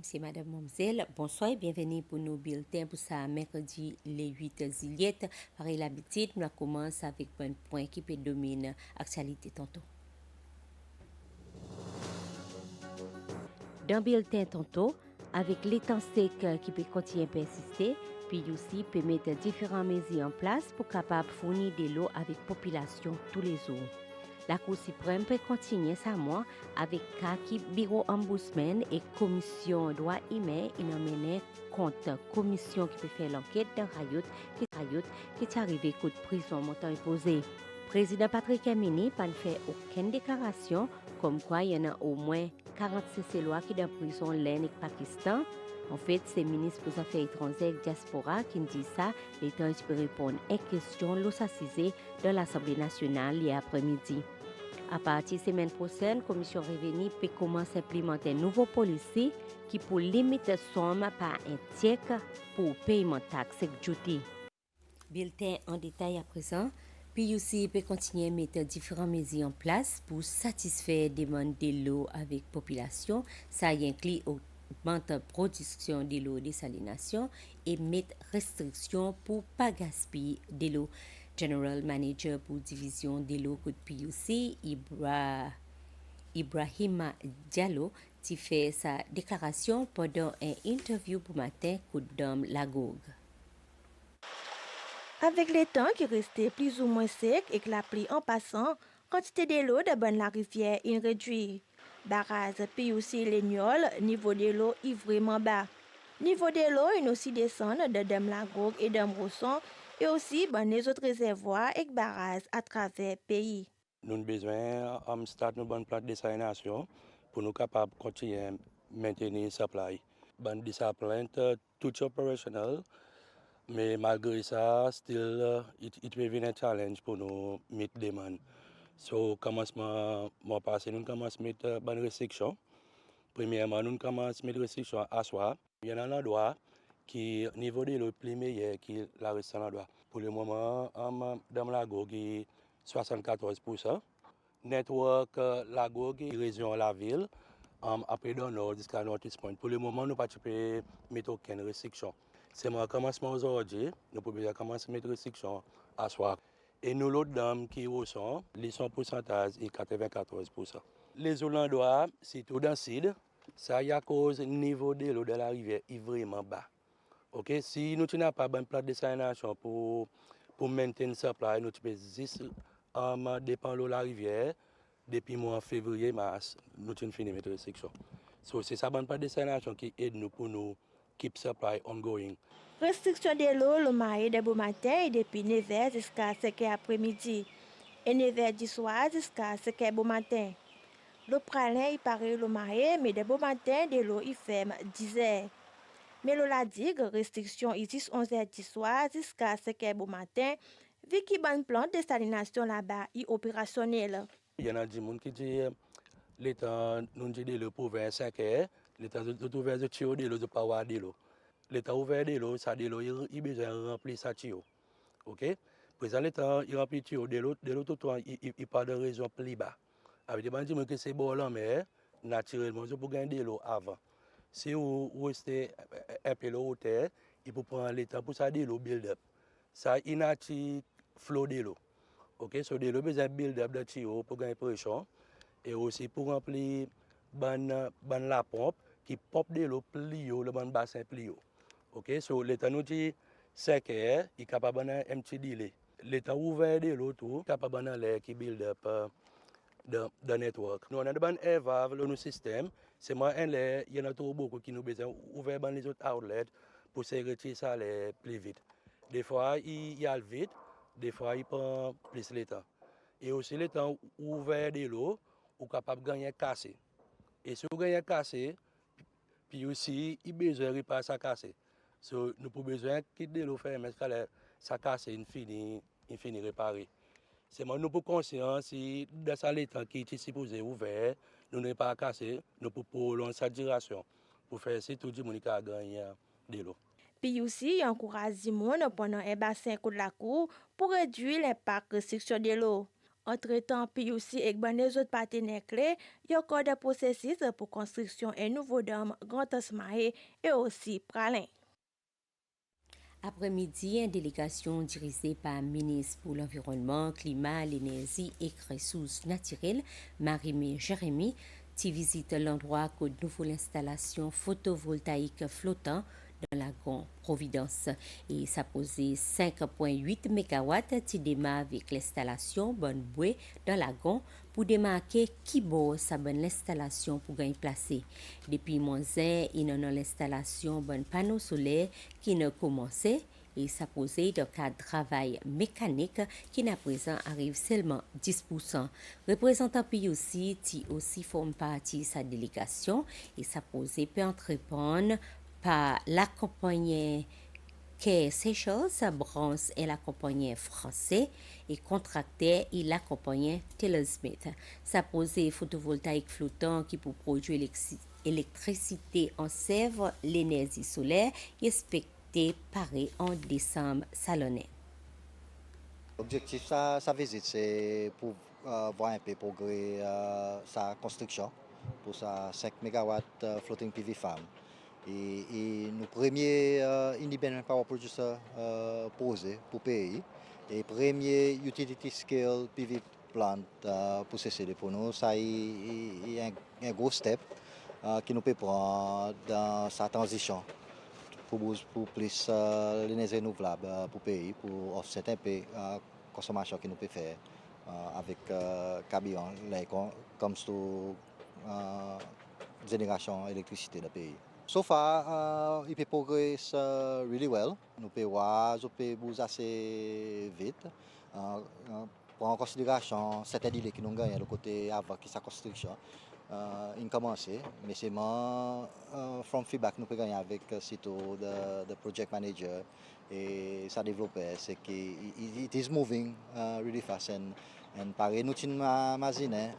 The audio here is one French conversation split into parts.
Monsieur, Madame, Mademoiselle, bonsoir et bienvenue pour nos bulletins pour ça mercredi le 8 juillet. Pareil l'habitude, nous commençons avec un point qui peut dominer l'actualité tantôt. Dans le bulletin tantôt, avec les temps secs qui peut continuer à persister, puis aussi peut mettre différentes mesures en place pour capable fournir de l'eau avec la population tous les jours. La Cour suprême peut continuer sa mois avec qui bureau ombudsman et commission droit humain et contre commission qui peut faire l'enquête d'un rayout qui est arrivé coup de prison montant imposé. Président Patrick Amini n'a fait aucune déclaration comme quoi il y en a au moins 46 lois qui sont en prison l'Inde et Pakistan. En fait, c'est le ministre des Affaires étrangères et diaspora qui dit ça. L'État peut répondre à question l'ossacise dans l'Assemblée nationale hier après-midi. À partir de la semaine prochaine, la Commission revenu peut commencer à implémenter un nouveau policy qui pour limiter la somme par un tiers pour paiement de taxes et duty. Bulletin en détail à présent. Puis aussi, peut continuer à mettre différentes mesures en place pour satisfaire les demandes de l'eau avec la population. Ça inclut augmenter la production de l'eau désalination et mettre restrictions pour ne pas gaspiller de l'eau. General Manager pour division de l'eau de PUC, Ibrahima Diallo, qui fait sa déclaration pendant une interview pour matin de Dame Lagogue. Avec les temps qui restaient plus ou moins secs et que la pluie en passant, quantité de l'eau de bonne la rivière est réduite. Barrage puis aussi Lignol, niveau de l'eau est vraiment bas. Niveau de l'eau est aussi descend de Dame Lagogue et Dame Rosson et aussi dans les autres réservoirs et barrages à travers le pays. Nous avons besoin de start une bonne plate de désalination pour nous capables de continuer à maintenir la supply. Bonne désalination, tout est opérationnel, mais malgré ça, still, it will be un challenge pour nous mettre des demandes. So, commencement mois passé, nous commençons à mettre bonnes restrictions. Premièrement, nous commençons à mettre restrictions à soi. Il y a un endroit qui niveau de l'eau plus meilleur que la reste de l'endroit. Pour le moment, dans la Gogue, 74%. Network la Gogue, région la ville, après dans le nord jusqu'à Northeast Point. Pour le moment, nous ne pouvons pas mettre aucune restriction. C'est mon commencement aujourd'hui, nous pouvons commencer à mettre restrictions à soi. Et nous, l'autre dame qui sont, son pourcentage est 94%. Les Hollandois, c'est tout dans le sud, ça y a cause niveau de l'eau de la rivière est vraiment bas. Okay? Si nous n'avons pas un plan de désalination pour maintenir le supply, nous pouvons juste dépendre de la rivière. Depuis le mois de février-mars, nous avons fini de mettre restrictions. So, c'est ça, un plan de désalination qui aide nous pour nous keep supply ongoing. Restriction de l'eau le matin de bon matin et depuis 9h jusqu'à 5h après-midi. Et 9h du soir jusqu'à 5h bon matin. Le pralin il paraît le matin, mais de bon matin, de l'eau il ferme 10h. Mais la digue, restriction ici 11h du soir jusqu'à 5h bon matin, vu qu'il y a un plan de désalination là-bas, il est opérationnel. Il y en a des gens qui disent l'État nous dit de l'eau pour 25h, l'État a ouvert de tuyau de l'eau, de pas avoir de l'eau. L'État a ouvert de l'eau, ça de l'eau, il a besoin de remplir sa tuyau. OK? Président l'État, il remplit tuyau de l'eau tout le temps, il part de raison plus bas. Avec des gens que c'est bon en mer, naturellement, je peux gagner de l'eau avant. Si vous restez un peu l'eau terre, il faut prendre l'État pour ça de l'eau build-up. Ça, il a un flot de l'eau. OK? So de l'eau besoin de build-up de tuyau pour gagner pression. Et aussi pour remplir la pompe qui pompe de l'eau plus haut, le bon bassin plus haut. OK? So l'État nous dit 5 heures, il est capable de un petit délai. L'État ouvert de l'eau tout, capable de l'air qui build up de network. Nous on a de bonnes air valve dans nos systèmes. C'est moi un l'air, il y en a trop beaucoup qui nous besoin ouvrir les autres outlets pour se retirer ça plus vite. Des fois il y a le vide, des fois il prend plus le temps. Et aussi le temps ouvert de l'eau, ou capable de gagner cassé. Et si vous gagnez cassé, puis aussi il besoin de réparer ça cassé. So, nous avons besoin de l'eau fermée, ça casse, il finit réparer. C'est moi, nous pour conscience, si dans ça l'état qui est supposé ouvert, nous n'avons pas cassé, nous pouvons prolonger sa duration pour faire si tout le monde a gagné de l'eau. Puis aussi, il encourage les gens pendant un bassin de la cour pour réduire l'impact de restriction de l'eau. Entre-temps, PUC et les autres partenaires clés, il y a encore des processus pour construction et nouveau dame Grand Osmae et aussi Pralin. Après-midi, une délégation dirigée par le ministre pour l'Environnement, Climat, l'Énergie et Ressources naturelles, Marie-Mé Jérémy, qui visite l'endroit que nouveau l'installation photovoltaïque flottant dans la Lagon Providence. Et ça posait 5,8 MW qui démarre avec l'installation Bonne Bouée dans la Lagon pour démarquer qui beau sa bonne installation pour gagner placé. Depuis Monzin, il y a l'installation bonne panneau solaire qui ne commençait et ça posait de cas de travail mécanique qui n'a présent arrive seulement 10%. Représentant PUC qui aussi forme partie de sa délégation et ça posait peut entreprendre par la compagnie que Seychelles, Bronze et la compagnie français et contracté et la compagnie Taylor Smith. Ça posait photovoltaïque flottant qui pour produire l'électricité en Sèvres, l'énergie solaire et expecté parer en décembre salonnais. L'objectif de sa visite, c'est pour voir un peu le progrès de sa construction pour sa 5 MW floating PV farm. Et nos premiers independent power producers posés pour pays et premier utility scale PV plant pour CCD pour nous, ça est un gros step qui nous peut prendre dans sa transition pour plus l'énergie renouvelable pour pays, pour offset un peu la consommation que nous peut faire avec camion comme sur génération d'électricité dans le pays. So far, il peut progresser really well. Nous pouvons voir, nous pouvons bouger assez vite. Pour en considération certains délais qui nous gagnent le côté avant que sa construction il commence, mais c'est from feedback nous pouvons gagner avec sitôt the project manager et sa développeur, c'est que it is moving really fast and pareil nous imaginer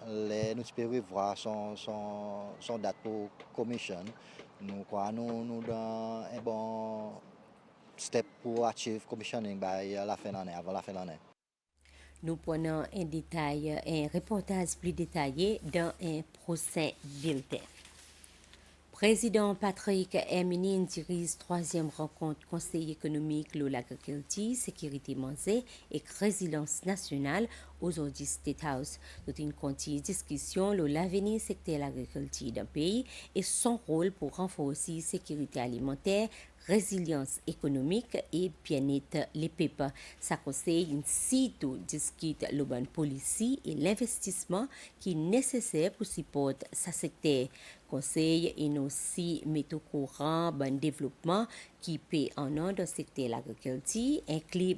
nous pouvons voir son date pour commission. Nous dans un bon step pour achieve commissioning by la fin de l'année, avant la fin de l'année. Nous prenons un reportage plus détaillé dans un procès bulletin. Président Patrick Hermine dirige troisième rencontre Conseil économique, l'agriculture, sécurité mondiale et résilience nationale aujourd'hui State House. Nous une continue discussion sur l'avenir secteur l'agriculture d'un pays et son rôle pour renforcer la sécurité alimentaire, résilience économique et bien-être les peuples. Ça conseille une site discute le bon policy et l'investissement qui est nécessaire pour supporter ce secteur. Conseil et aussi mettre au courant bon développement qui peut en nom de secteur l'agriculture, inclut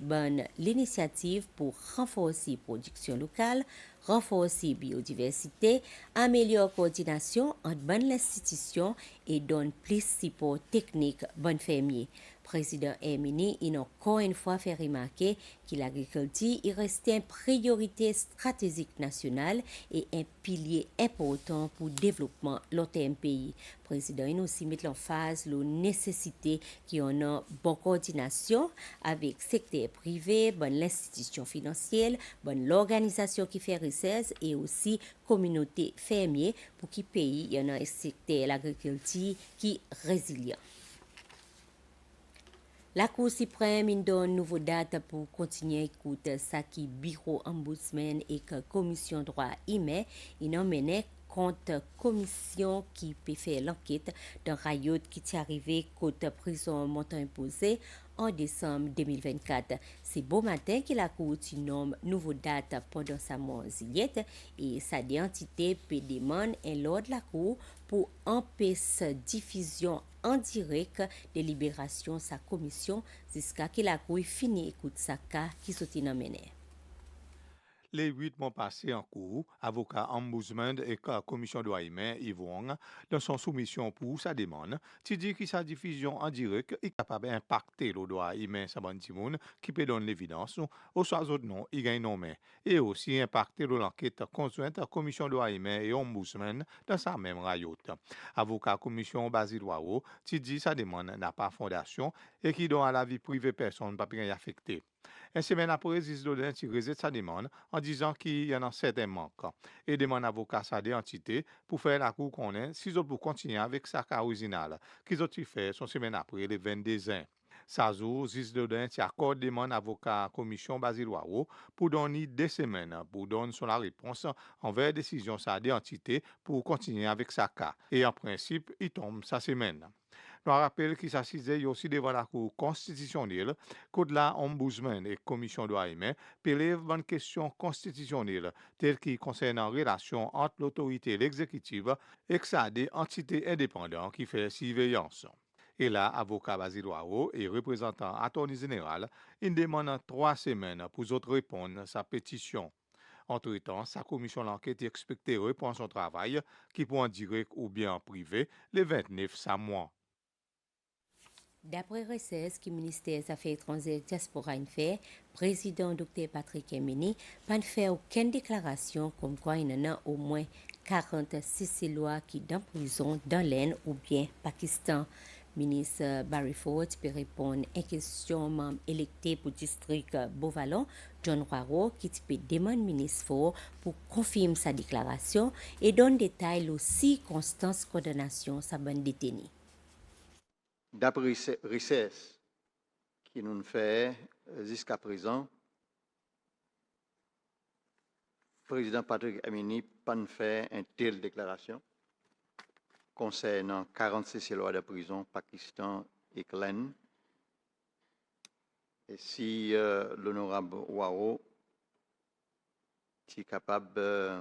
l'initiative pour renforcer la production locale, renforcer la biodiversité, améliorer la coordination entre bonnes institutions et donner plus de support technique bonnes fermiers. Président Hermini a encore une fois fait remarquer que l'agriculture reste une priorité stratégique nationale et un pilier important pour le développement de l'autre pays. Président a aussi mis en phase la nécessité qu'il y ait une bonne coordination avec le secteur privé, l'institution financière, l'organisation qui fait recherche et aussi la communauté fermière pour que le pays ait un secteur de l'agriculture qui est résilient. La Cour suprême donne une nouvelle date pour continuer à écouter ça qui bureau ombudsman et que commission droit humain il mené contre commission qui peut faire l'enquête d'un riot qui est arrivé côté prison montant imposé en décembre 2024. C'est beau matin que la Cour nomme nouvelle date pendant sa moisillette et sa identité peut demander un l'ordre de la Cour pour empêcher diffusion en direct des libérations sa commission jusqu'à ce que la Cour finisse écoute sa cas qui s'est mené. Les 8 mois passés en cours, avocat ombudsman et commission droits humains Yves Wong, dans son soumission pour sa demande, tu dis que sa diffusion en direct est capable d'impacter le droit humain sa bonne timoun qui peut donner l'évidence, au soit autre nom, il gagne non mais, et aussi impacter l'enquête conjointe commission droits humains et ombudsman dans sa même rayote. Avocat commission Basile Wao, tu dis sa demande n'a pas fondation et qui donne à la vie privée personne pas bien affectée. Une semaine après, Zisdodin tiré sa demande en disant qu'il y en a certains manques et demande avocat sa des entités pour faire la cour qu'on est, si autres pour continuer avec sa cas originale, qu'ils ont fait son semaine après le 22 ans. Sazou, Zisdodin accorde demande avocat commission Basile Wao pour donner 2 semaines pour donner son la réponse envers décision sa des entités pour continuer avec sa cas. Et en principe, il tombe sa semaine. Nous rappelle qu'il s'assisait aussi devant la Cour constitutionnelle, que la Ombudsman et Commission de l'AIME prélèvent une question constitutionnelle, telle qui concerne la relation entre l'autorité et l'exécutive et que ça des entités indépendantes qui fait surveillance. Et là, avocat Basile Wao et représentant attorney général, ils demandent 3 semaines pour autres répondre à sa pétition. Entre-temps, sa commission d'enquête est expectée reprendre son travail, qui peut en direct ou bien en privé, le 29 mois. D'après RSS, qui ministère des Affaires étrangères diaspora fait, président Dr. Patrick Emini n'a fait aucune déclaration comme quoi il y en a au moins 46 Célois qui sont en prison dans l'Inde ou bien Pakistan. Ministre Barry Ford peut répondre à une question membre électé pour le district Beauvallon, John Roiro, qui peut demander ministre Ford pour confirmer sa déclaration et donner détail aux circonstances de condamnation sa bande détenue. D'après RICES qui nous fait jusqu'à présent, le président Patrick Emini n'a pas fait une telle déclaration concernant 46 lois de prison, Pakistan et Clen. Et si l'honorable Wao est capable de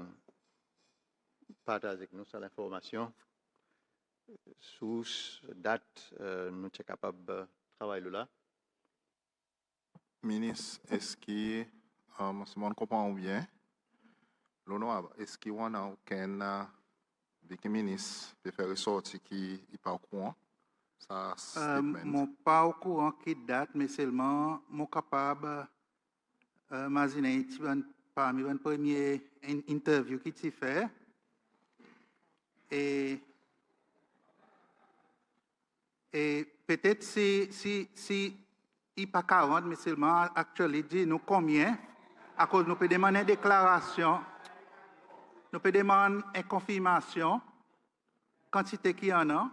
partager avec nous cette information, sous date, nous sommes capables de travailler là. Ministre, est-ce que, si on comprend bien, l'honorable, est-ce qu'il y a aucun ministre peut faire ressortir qui n'est pas au courant? Mon pas au courant qui date, mais seulement mon capable imaginer parmi les premières interviews qui t'y fait et peut-être si il pas 40, mais seulement actuellement dit nous combien à cause nous peut demander une déclaration, nous peut demander une confirmation quantité qu'il y en a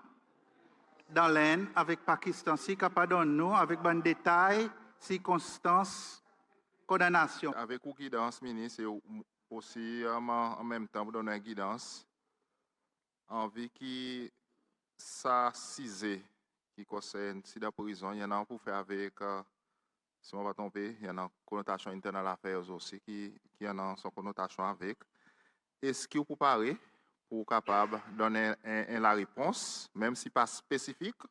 dans l'Inde avec Pakistan, si capable de nous avec un détail, circonstances, condamnation. Avec une guidance, ministre, et aussi en même temps, vous donner une guidance, envie qui s'assise, qui concerne, si dans la prison, il y en a pour faire avec, si on va tomber, il y en a une connotation interne à l'affaire aussi, qui en a son connotation avec. Est-ce que vous parlez pour capable de donner la réponse, même si pas spécifique?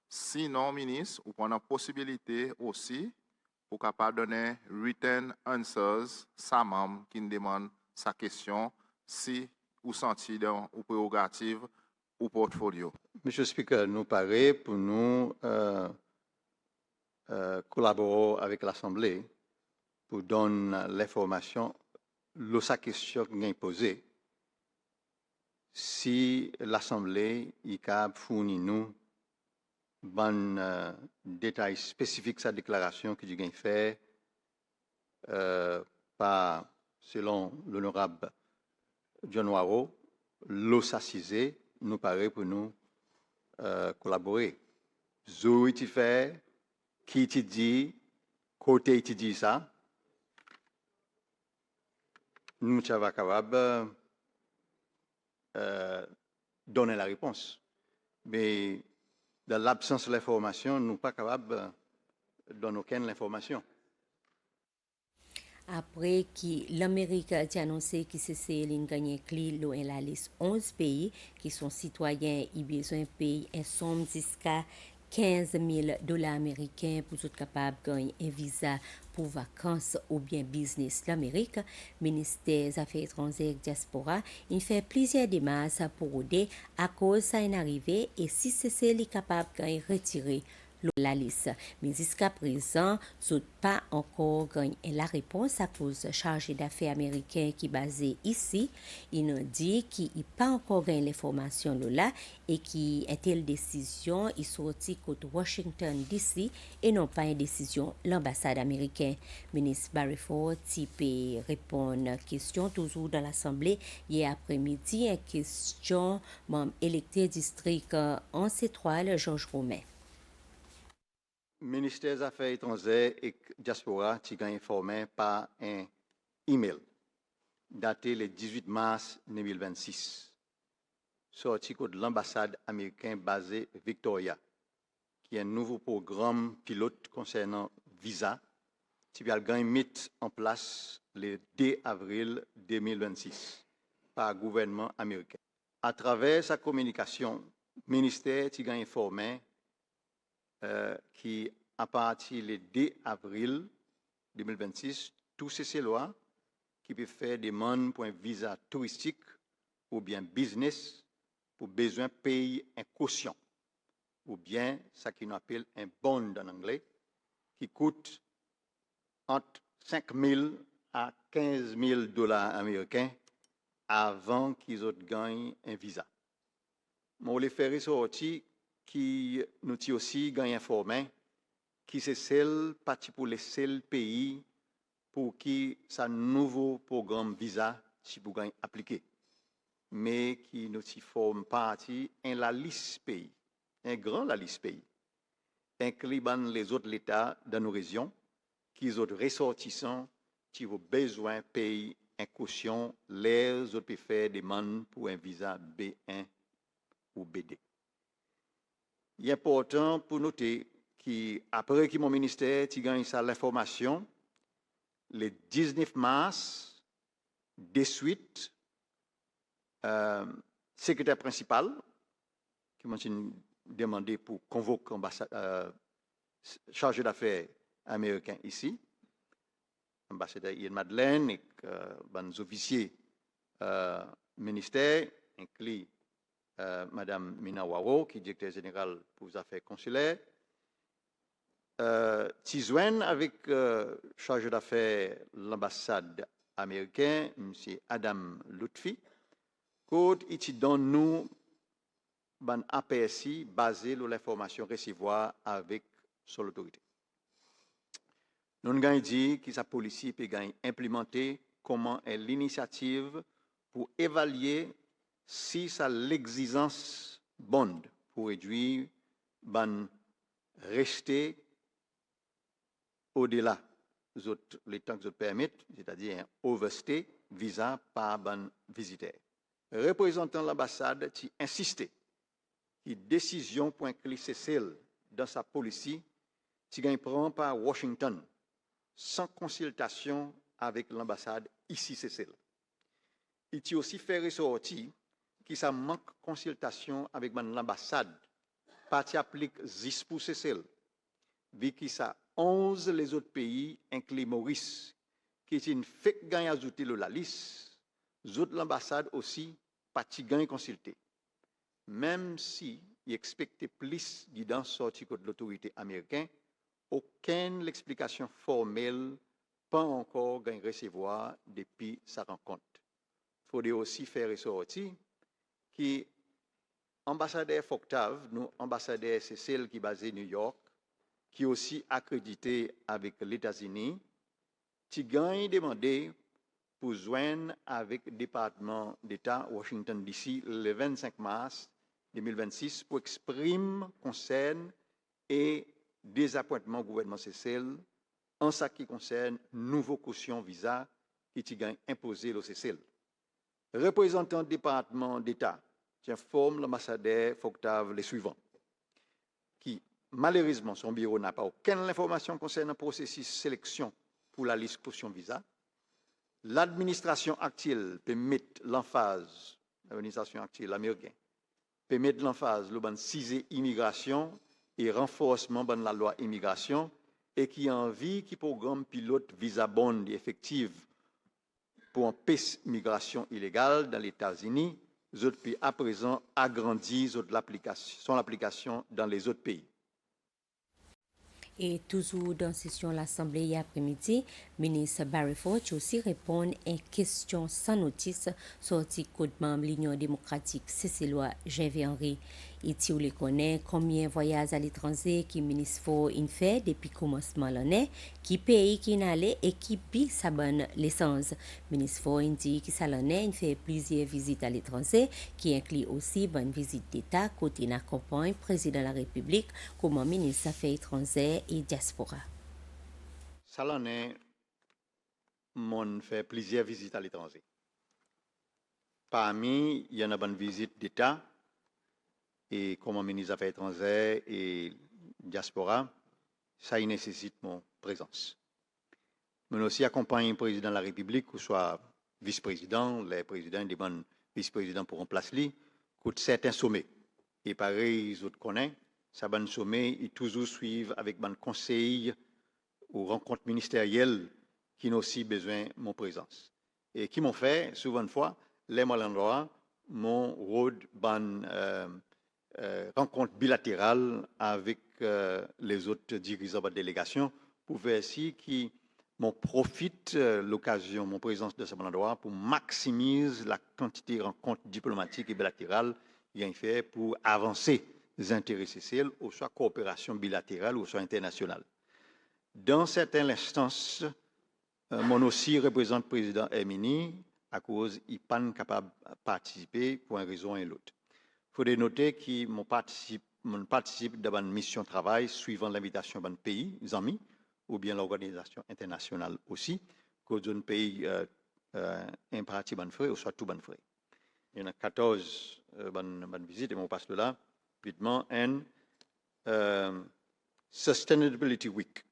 Sinon, ministre, vous prenez la possibilité aussi pour capable de donner written answers, sa membre qui demande sa question, si vous sentez dans vos prérogatives ou portfolio. Monsieur le Speaker, nous paraît pour nous collaborer avec l'Assemblée pour donner l'information, sa question qui est posée. Si l'Assemblée a fourni nous un détail spécifique de sa déclaration qui a fait par, selon l'honorable John Waro, l'OSACISé, nous paraît pour nous collaborer. Zou tu fait, qui tu dit, côté tu dit ça, nous sommes capables donner la réponse. Mais dans l'absence de l'information, nous ne sommes pas capables de donner aucune information. Après que l'Amérique a annoncé que c'est gagné dans la liste 11 pays qui sont citoyens et besoin de payer une somme jusqu'à $15,000 américains pour être capable de gagner un visa pour vacances ou bien business. L'Amérique, ministère des Affaires étrangères et diaspora, il fait plusieurs démarches pour aider à cause de une arrivée et si c'est capable de retirer la liste. Mais jusqu'à présent, ils n'ont pas encore gagné la réponse à cause chargé d'affaires américain qui est basé ici. Il nous dit qu'il n'a pas encore gagné l'information là et qui est une décision il sorti côté Washington DC et non pas une décision l'ambassade américaine. Ministre Barry Ford peut répondre question toujours dans l'Assemblée hier après-midi une question membre électeur district en C3 Georges Romain. Ministère des Affaires étrangères et diaspora qui a informé par un email daté le 18 mars 2026 sorti de l'ambassade américaine basée Victoria, qui est un nouveau programme pilote concernant visa qui va être mis en place le 2 avril 2026 par le gouvernement américain. À travers sa communication, le ministère a informé qui, à partir du 2 avril 2026, tous ces lois qui peuvent faire des demandes pour un visa touristique ou bien business pour besoin de payer une caution ou bien ce qu'on appelle un bond en anglais qui coûte entre 5 000 à 15 000 dollars américains avant qu'ils gagnent un visa. Mon les faire sortir qui nous a aussi gagné informé qui c'est celle partie pour les seuls pays pour qui ce nouveau programme visa si vous gagnez appliqué, mais qui nous forme partie en la liste pays, un grand la liste pays, incluant les autres États dans nos régions, qui sont ressortissants qui ont besoin de payer une caution, les autres peuvent faire des demandes pour un visa B1 ou BD. Il est important pour noter qu'après que mon ministère a gagné l'information, le 19 mars, de suite, secrétaire principal, qui m'a demandé pour convoquer chargé d'affaires américain ici, ambassadeur Ian Madeleine et les officiers ministère, inclus Madame Mina Waro, qui est directeur général pour les affaires consulaires, Tizwen avec chargé d'affaires l'ambassade américaine, M. Adam Lutfi, code il donne nous un APSI basé sur l'information recevoir avec son autorité. Nous avons dit que sa police peut implémenter comment est l'initiative pour évaluer si ça l'exigence bonne pour réduire rester au-delà les temps que je permets, c'est-à-dire un overstay visa par ban visiteur. Représentant l'ambassade qui insistait que décision pour inclure celle dans sa policy qui prend par Washington sans consultation avec l'ambassade ici celle. Il a aussi fait ressortir que ça manque consultation avec l'ambassade parti applique 10 pour celle. Vu que ça 11 les autres pays, inclus Maurice, qui est une fake gagne ajouté la liste, les autres l'ambassade aussi, parti gagne consulté. Même si il expectait plus de guidance sortie de l'autorité américaine, aucune explication formelle pas encore gagne recevoir depuis sa rencontre. Il faudrait aussi faire ressortir que l'ambassadeur Foctave, nous ambassadeur c'est celle qui est basée à New York, qui est aussi accrédité avec les États-Unis, qui gagne demandé pour joindre avec le département d'État Washington DC le 25 mars 2026 pour exprimer concerne et désappointement gouvernement CCL en ce qui concerne nouveau caution visa qui gagne imposé au CCL. Représentant du département d'État, j'informe l'ambassadeur Foctave les suivants, qui malheureusement son bureau n'a pas aucune information concernant le processus de sélection pour la liste caution visa. L'administration actuelle peut mettre l'emphase, l'administration actuelle américaine, peut mettre l'emphase le ban 6 immigration et renforcement de la loi immigration et qui a envie qui programme pilote visa bond effective pour empêcher l'immigration illégale dans les États-Unis, les autres pays à présent agrandissent son application dans les autres pays. Et toujours dans la session de l'Assemblée hier après-midi, ministre Barry Fauch aussi répond à une question sans notice sortie code membre l'Union démocratique Cécilois Gervais Henry. Et si vous les connaissez, combien de voyages à l'étranger qui ministre Faux fait depuis le commencement de l'année, qui pays qui n'allait et qui paye sa bonne licence. Ministre Faux dit que ça l'année, il fait plusieurs visites à l'étranger, qui inclut aussi bonne visite d'État côté n'accompagne président de la République comme ministre des Affaires étrangères et diaspora. Ça l'année, mon fait plusieurs visites à l'étranger. Parmi, il y en a bonne visite d'État et comme ministre des Affaires étrangères et diaspora, ça y nécessite mon présence. Mais aussi accompagner le président de la République, ou soit vice-président, les présidents des bonnes vice-présidents pour remplacer lui, pour certains sommets. Et pareil, les autres connaissent, ça bon sommet, ils toujours suivent avec bon conseil ou rencontres ministérielles qui n'ont aussi besoin de mon présence. Et qui m'ont fait, souvent une fois, les l'endroit, mon rôle bonne rencontre bilatérale avec les autres dirigeants de la délégation pour faire ainsi qui m'en profite l'occasion, mon présence de ce endroit pour maximiser la quantité de rencontres diplomatiques et bilatérales qu'il fait pour avancer les intérêts sociaux, ou soit coopération bilatérale ou soit internationale. Dans certaines instances, mon aussi représente le président Emini à cause il n'est pas capable de participer pour une raison et l'autre. Il faut noter que mon participe dans une mission de travail suivant l'invitation d'un pays, les amis, ou bien l'organisation internationale aussi, cause d'un pays impératif ban frais ou soit tout ban frais. Il y en a 14 bonnes visites et on passe de là, vitement, and Sustainability Week,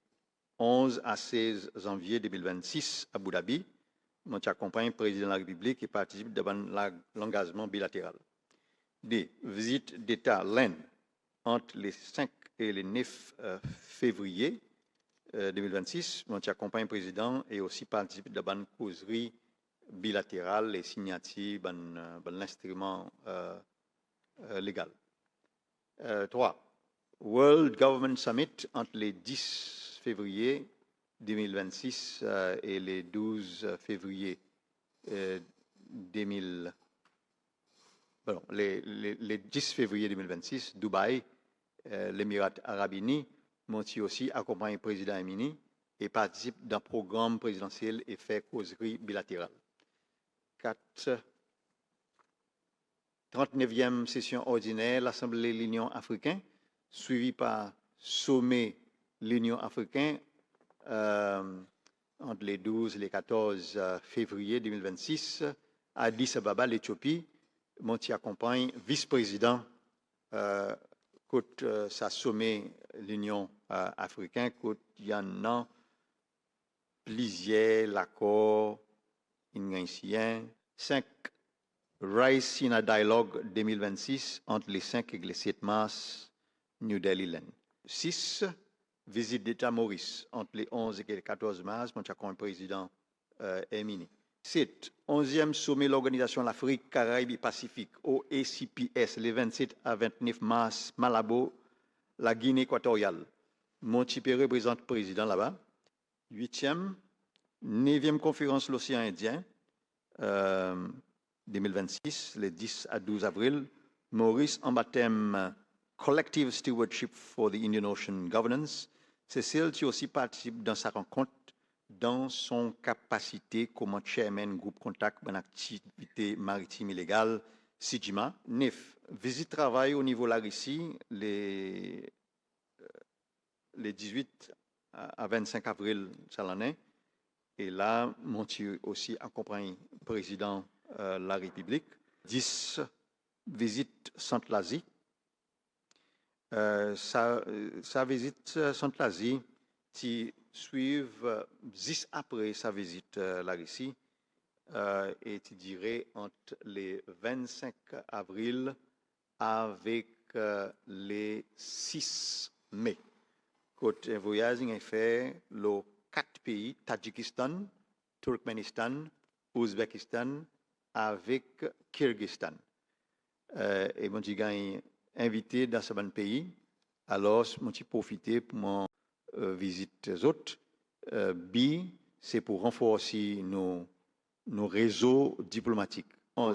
11 à 16 janvier 2026 à Abu Dhabi. Moi, j'accompagne le président de la République et participe dans l'engagement bilatéral. Des visites d'État l'Inde entre les 5 et les 9 février 2026. Moi, j'accompagne le président et aussi participe dans une causerie bilatérale et signature de l'instrument légal. 3. World Government Summit entre les 10 février 2026 et les 12 février 2000. Bon, les 10 février 2026, Dubaï, l'Émirat Arabes Unis, m'ont aussi accompagné le président Emini et participe d'un programme présidentiel et fait causerie bilatérale. 4. 39e session ordinaire, l'Assemblée de l'Union africaine, suivie par sommet l'Union africaine entre les 12 et les 14 février 2026 à Addis Ababa, l'Éthiopie. Monti accompagne vice-président côté sa sommet l'Union africaine, côté il y en a plusieurs l'accord ignacien. 5. Rise Sina Dialogue 2026 entre les 5 et les 7 mars, New Delhi. 6. Visite d'État Maurice entre les 11 et les 14 mars, mon accompagne président Emini. 7. 11e sommet de l'Organisation de l'Afrique, Caraïbes et Pacifique, OACPS, les 27 à 29 mars, Malabo, la Guinée équatoriale. Montipé représente le président là-bas. 8e, 9e conférence de l'océan Indien, 2026, les 10 à 12 avril. Maurice en baptême Collective Stewardship for the Indian Ocean Governance. C'est celle qui aussi participe dans sa rencontre dans son capacité comme chairman groupe contact en activité maritime illégale SIGIMA. 9. Visite travail au niveau de la Russie les 18 à 25 avril de l'année. Et là, mon aussi accompagne le président de la République. 10. Visite Centre-Asie. Sa visite Centre-Asie qui suivent 10 après sa visite la Russie et tu dirais entre les 25 avril avec les 6 mai. Côté voyage il fait les 4 pays Tadjikistan, Turkménistan, Ouzbékistan avec Kyrgyzstan. Et mon petit invité dans ce bon pays, alors mon petit profité pour visites autres. B, c'est pour renforcer nos réseaux diplomatiques. On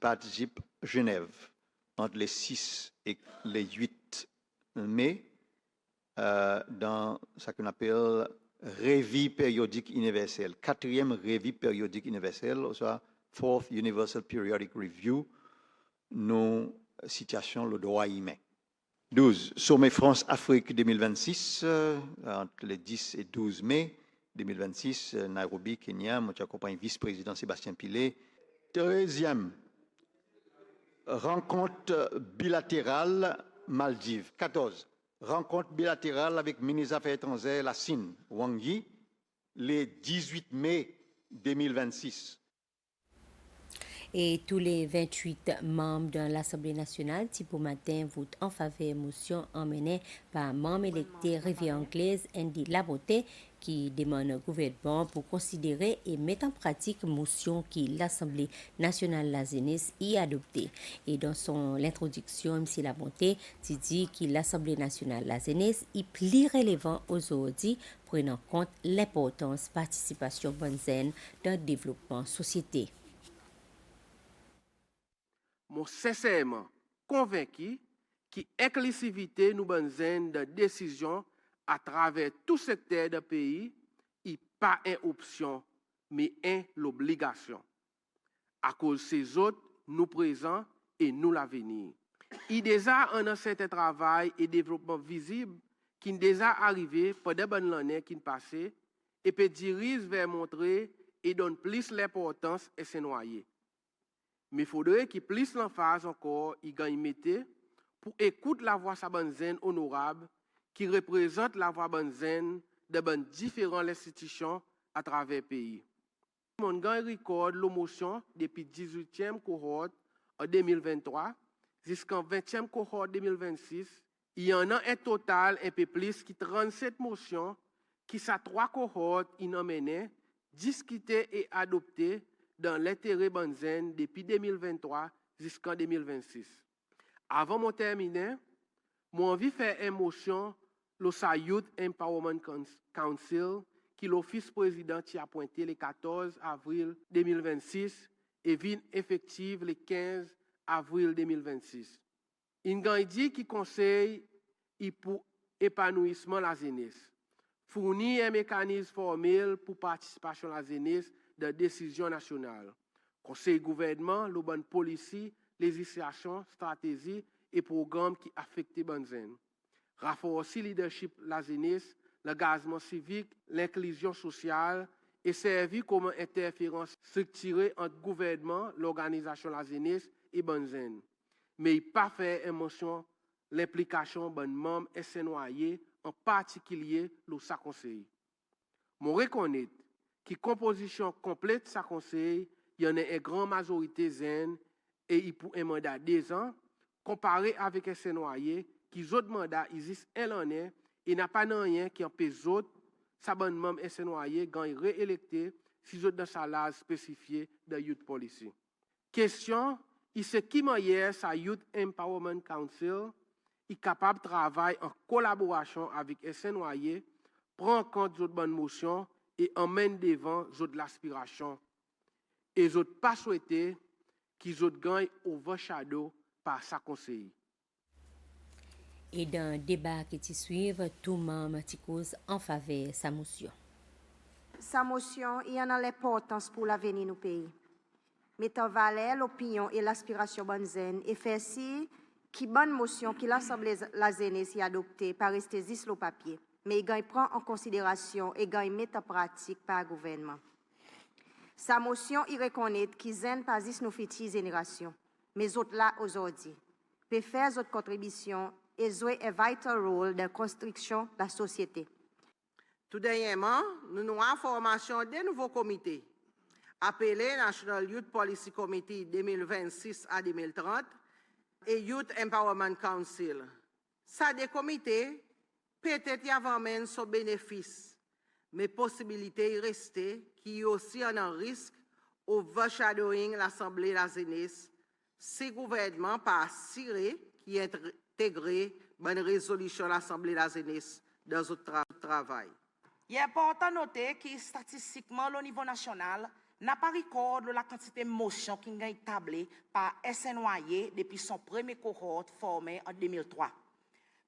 participe à Genève entre les 6 et les 8 mai dans ce qu'on appelle Revue périodique universelle, 4e Revue périodique universelle, soit 4th Universal Periodic Review, nos situations, le droit humain. 12. Sommet France-Afrique 2026, entre les 10 et 12 mai 2026, Nairobi, Kenya, moi j'accompagne vice-président Sébastien Pillet. 13e, rencontre bilatérale Maldives. 14. Rencontre bilatérale avec ministre des Affaires étrangères, la Chine, Wang Yi, le 18 mai 2026. Et tous les 28 membres de l'Assemblée nationale, Tipo Matin, votent en faveur de motion emmenée par membre électé Rivière Anglaise, Andy Laboté, qui demande au gouvernement pour considérer et mettre en pratique motion qui l'Assemblée nationale la jeunesse y a adoptée. Et dans son introduction, M. Laboté dit que l'Assemblée nationale la jeunesse est plus relevant aujourd'hui, prenant en compte l'importance de la participation bonne zen dans le développement de la société. Moi sincèrement convaincu que l'inclusivité nous besoin de décision à travers tout secteur du pays n'est pas une option, mais une obligation. À cause de ces autres, nous présents et nous l'avenir. Il y a déjà un certain travail et développement visible qui est déjà arrivé pendant bonnes années qui passées et peut dirige vers montrer et donne plus l'importance et se noyer. Mais il faudrait qu'il plus l'emphase encore, il gagne métier pour écouter la voix sabanzen honorable qui représente la voix banzen de différentes institutions à travers le pays. Mon gagne record l'émotion depuis 18e cohorte en 2023 jusqu'en 20e cohorte 2026. Il y en a un total un peu plus qui 37 motions qui sa 3 cohortes innommées, discutées et adoptées dans l'intérêt banzen depuis 2023 jusqu'en 2026. Avant de terminer, j'ai envie de faire une motion le Youth Empowerment Council qui l'office président a appointé le 14 avril 2026 et vient effective le 15 avril 2026. Il a dit qui conseille pour épanouissement de la jeunesse, fournir un mécanisme formel pour participation de la jeunesse de décision nationale. Conseil gouvernement, le bon policy, législation, stratégie et programmes qui affectent les bonnes. Renforcer le leadership de la jeunesse, l'engagement civique, l'inclusion sociale et servir comme interférence structurée entre gouvernement, l'organisation de la jeunesse et bonnes. Mais il pas faire émotion l'implication de bonnes membres et ses noyés, en particulier le sa conseil. Je reconnais qui composition complète sa conseil, il y en a une grande majorité zen et il pour un mandat 2 ans, comparé avec un sénoyer qui autres mandats existent un année et n'a pas rien qui empêche autres, sa bonne membre et sénoyer gagne réélecté si autres dans sa lage spécifiée de Youth Policy. Question, il se qui manière sa Youth Empowerment Council est capable de travailler en collaboration avec un sénoyer, prend en compte d'autres bonnes motions et emmène devant de l'aspiration. Et les autres pas souhaité qu'ils autres gagnent overshadow par sa conseil. Et dans le débat qui suit, tout le monde cause en faveur de sa motion. Sa motion, il y en a l'importance pour l'avenir du pays. Mettant en valeur l'opinion et l'aspiration bonne zen et faire si qui bonne motion qui l'Assemblée la jeunesse y adoptée par rester juste le papier. Mais il prend en considération et il met en pratique par le gouvernement. Sa motion, il reconnaît qu'ils n'aiment pas juste nos futures générations, mais autres là aujourd'hui, peut faire notre contribution et jouer un vital rôle dans la construction de la société. Tout dernièrement, nous avons formation des nouveaux comités, appelés National Youth Policy Committee 2026 à 2030 et Youth Empowerment Council. Ça des comités peut-être avant même son bénéfice, mais possibilité rester qui est aussi un risque overshadowing l'Assemblée de la jeunesse, si le gouvernement pas assuré qui est intégré dans une résolution de l'Assemblée de la jeunesse dans notre travail. Il est important de noter que statistiquement, au niveau national, n'a pas record la quantité de motion qui est établie par SNY depuis son premier cohorte formé en 2003.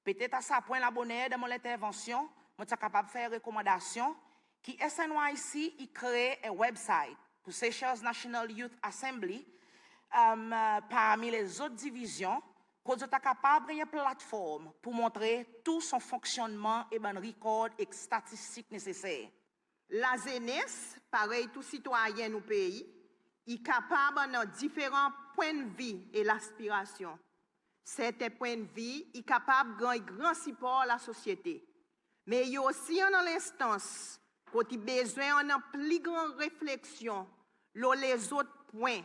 Peut-être à ce point, la bonne aide de mon intervention, je suis capable de faire une recommandation qui SNYC il crée un website pour Seychelles National Youth Assembly parmi les autres divisions, pour être capable de une plateforme pour montrer tout son fonctionnement et un record et statistiques nécessaires. La jeunesse, pareil tout citoyen au pays, est capable dans différents points de vue et l'aspiration. Certains points de vue sont capables de gagner grand support à la société. Mais il y a aussi dans l'instance quand il y a besoin d'une plus grande réflexion sur les autres points,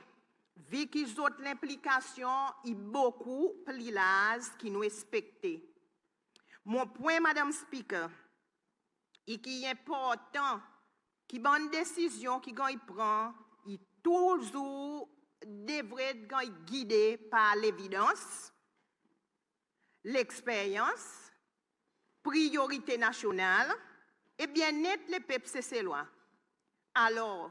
vu qu'ils ont l'implication est beaucoup plus large qui nous respectent. Mon point, Madame Speaker, et qui est important, qui bonne décision qui prend, il toujours devrait être guidé par l'évidence, l'expérience, priorité nationale et bien-être les peuples cécélois. Alors,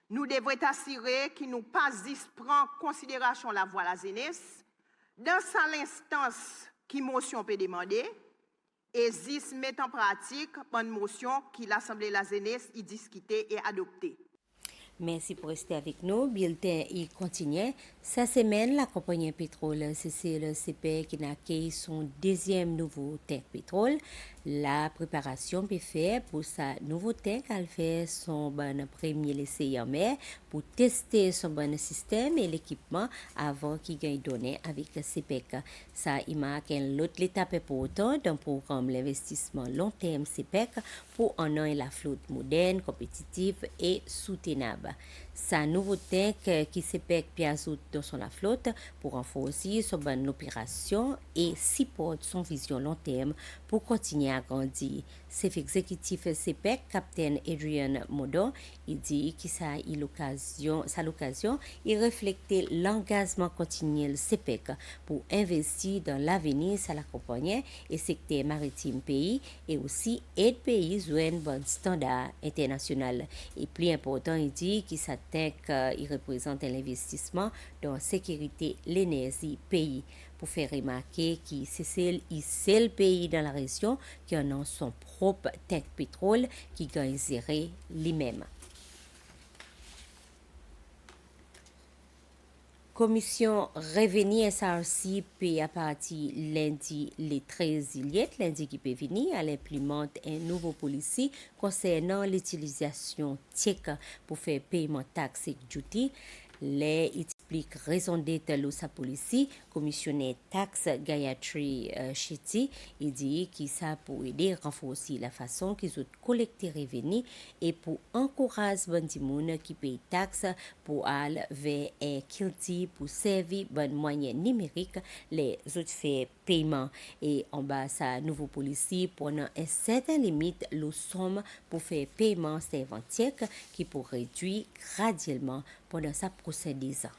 nous devons assurer qu'il nous passe prend en considération la voix de la jeunesse dans l'instance qui motion peut demander et mettre en pratique une motion qui l'Assemblée de la jeunesse y discuter et adopter. Merci pour rester avec nous. Bulletin, il continue. Cette semaine, la compagnie pétrole CCP qui a accueilli son deuxième nouveau tank pétrole. La préparation peut faire pour sa nouveau tank. Elle fait son bon premier essai en mai pour tester son bon système et l'équipement avant qu'il gagne donné avec le CPEC. Ça, il marque une autre étape important d'un programme d'investissement long terme CPEC pour en avoir la flotte moderne, compétitive et soutenable. Sa nouveau tank qui CPEC ajoute dans son la flotte pour renforcer son bonne opération et supporte son vision long terme pour continuer à grandir. Chef exécutif CPEC, Capitaine Adrian Modon, il dit que ça l'occasion, il reflète l'engagement continuel du CPEC pour investir dans l'avenir de la compagnie et secteur maritime pays et aussi aider pays à un bon standard international. Et plus important, il dit que ça il représente un investissement dans la sécurité de l'énergie pays. Pour faire remarquer que c'est le seul pays dans la région qui en a son propre tank pétrole qui gagne gérer lui-même. Commission Revenu SRC peut à partir lundi les 13 juillet, lundi qui peut venir, elle implémente un nouveau policy concernant l'utilisation tchèque pour faire paiement taxe et duty. Les explique raison d'être de sa policy, commissionnaire taxe Gayatri Shetty, il dit qu'il ça pour aider à renforcer la façon qu'ils ont collecté revenus et pour encourager les gens qui payent taxes pour aller vers un kilti pour servir bon moyen numérique les autres faits paiement et en bas sa nouveau policy pendant un certain limite le somme pour faire paiement servant qui pour réduire graduellement pendant sa procédure.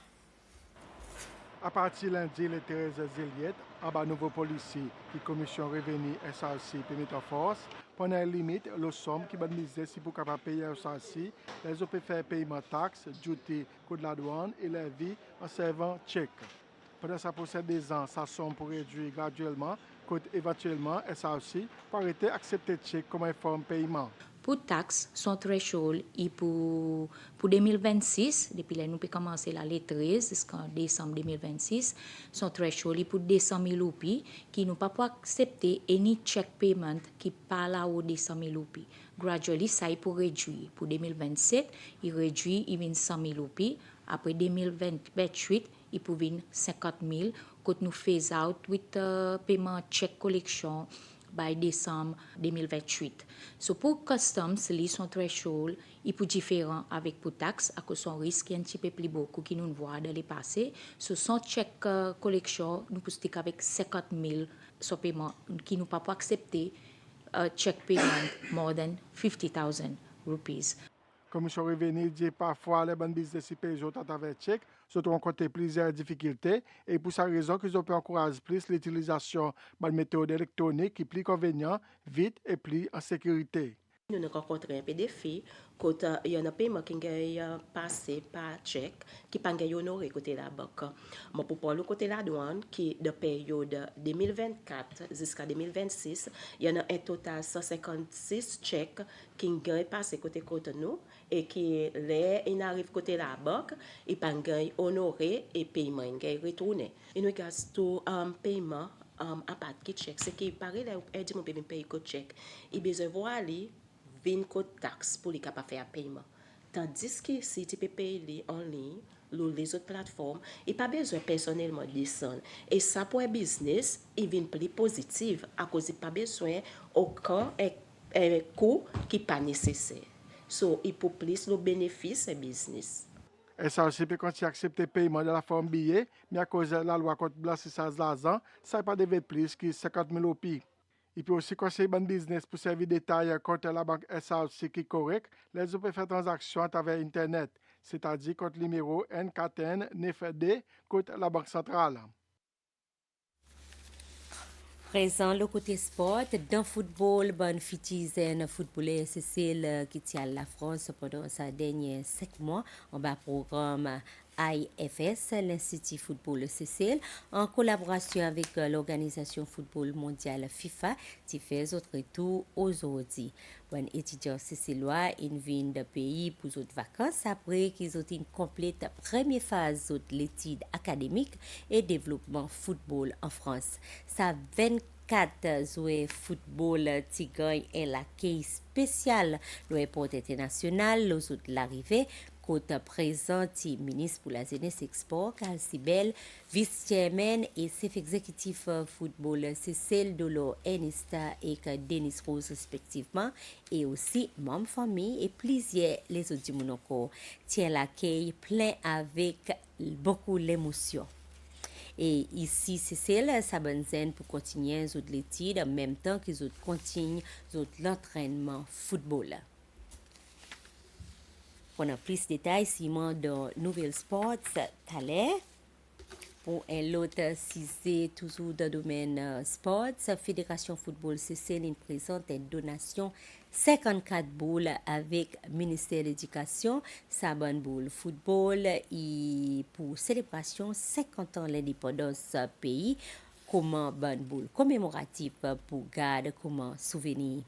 À partir lundi, le 13 juillet, en bas nouveau policier qui commission revenu SRC permet en force, pendant une limite, le somme qui va miser si pour capable payer SRC, les autres faire paiement taxes, duty, coût de la douane et la vie en servant chèque. Pendant sa procédure, sa somme pour réduire graduellement, coûte éventuellement SRC pour arrêter d'accepter chèque comme une forme de paiement. Pour taxe, son threshold est pour 2026, depuis là nous pouvons commencer la lettre 13 jusqu'en décembre 2026, son threshold est pour 200 000 roupies qui nous pas accepter any check payment qui pas là au 200 000 roupies. Gradually, ça est pour réduire. Pour 2027, il réduit, il vient 100 000 roupies. Après 2028, il peut venir 50 000 quand nous phase out with paiement check collection by décembre 2028. So pour customs, son threshold est plus différent avec pour taxe à cause son risque est un petit peu plus beaucoup qui nous voit dans les passés. So son check collection nous peut stick avec 50 000 so paiement qui nous pas accepter check payment more than 50,000 rupees. Commission revenu dit parfois les bonnes business qui payent à travers chèque ils ont rencontré plusieurs difficultés et pour cette raison qu'ils ont pu encourager plus l'utilisation de méthodes électroniques qui sont plus convénientes, vite et plus en sécurité. Nous avons rencontré un peu de défis quand il y a un paiement qui est passé par chèque qui n'est pas honoré côté la banque. Mais pour parler côté la douane, qui de période 2024 jusqu'à 2026, il y en a un total 156 chèques qui ont passé côté nous et qui il arrive côté la banque, il pas honoré et paiement est retourné. In regards to paiement à part de chèque, c'est qu'il paraît là où dit mon paiement paye côté chèque, il besoin voir aller 20 codes taxes pour les capables faire paiement. Tandis que si tu peux payer en ligne, les autres plateformes, il n'y a pas besoin personnellement de descendre. Et ça pour un business, il vient plus positif à cause qu'il n'y a pas besoin aucun coût qui n'est pas nécessaire. So, il peut plus le bénéfice du business. SRC peut continuer à accepter le paiement de la forme billet, mais à cause de la loi contre blanchissage d'argent, ça ne peut pas devenir plus que 50 000 roupies. Il peut aussi conseiller bon business pour servir détail contre la banque SRC qui est correct. Les autres peuvent faire transactions à travers Internet, c'est-à-dire contre le numéro N4N 9D contre la banque centrale. Présent le côté sport, dans le football, bonne fitizen footballeur Cécile qui tient la France pendant sa dernière 5 mois en bas programme IFS, l'Institut Football Cécile, en collaboration avec l'Organisation Football Mondiale FIFA, qui fait autre retour aujourd'hui. Bon étudiant cécilois, ils viennent de pays pour autres vacances après qu'ils ont une complète première phase de l'étude académique et développement football en France. Ça 24 joueurs football Tigre et l'accueil spécial le aéroport international, les autres l'arrivée. Côte présent, ministre pour la jeunesse export, Carl Sibel, vice-chairman et chef exécutif football Cécile Dolo Enista et Denis Rose respectivement, et aussi membre famille et plusieurs les autres du Monaco. Tient l'accueil plein avec beaucoup d'émotion. Et ici, Cécile Sabanzen pour continuer l'étude en même temps qu'ils continuent l'entraînement football. Pour en plus de détails, Simon de Nouvelle Sports, Thaler. Pour un autre sujet, toujours dans le domaine sports, Fédération Football Cécile présente une donation 54 boules avec ministère de l'Éducation, Saban Boule Football, et pour célébration 50 ans de l'indépendance pays, comme une boule commémorative pour garder comme souvenir.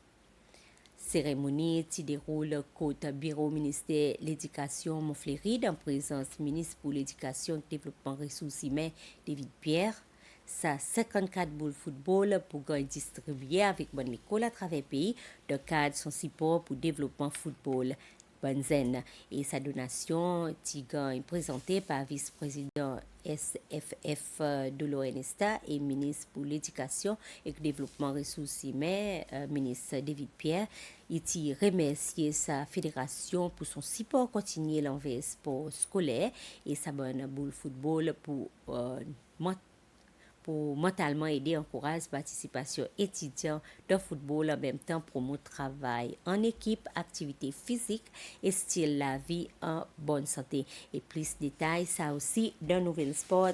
Cérémonie qui déroule côté bureau ministère de l'Éducation Montfleury en présence ministre pour l'Éducation et le Développement ressources humaines David Pierre. Ça 54 boules football pour distribuer avec bonne école à travers le pays de cadre son support pour développement football. Banzen et sa donation est présentée par vice-président SFF de l'ONESTA et ministre pour l'éducation et le développement ressources humaines, ministre David Pierre. Il remercié sa fédération pour son support continu l'envers sport scolaire et sa bonne boule football pour mentalement aider, encourager la participation étudiante de football en même temps promouvoir travail en équipe, activité physique et style la vie en bonne santé. Et plus de détails, ça aussi dans Nouvelle Sports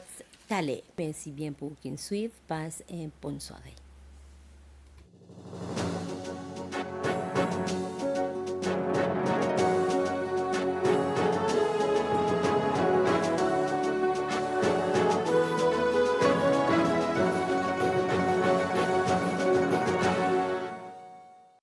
Thaler. Merci bien pour qu'ils suivent. Passe une bonne soirée.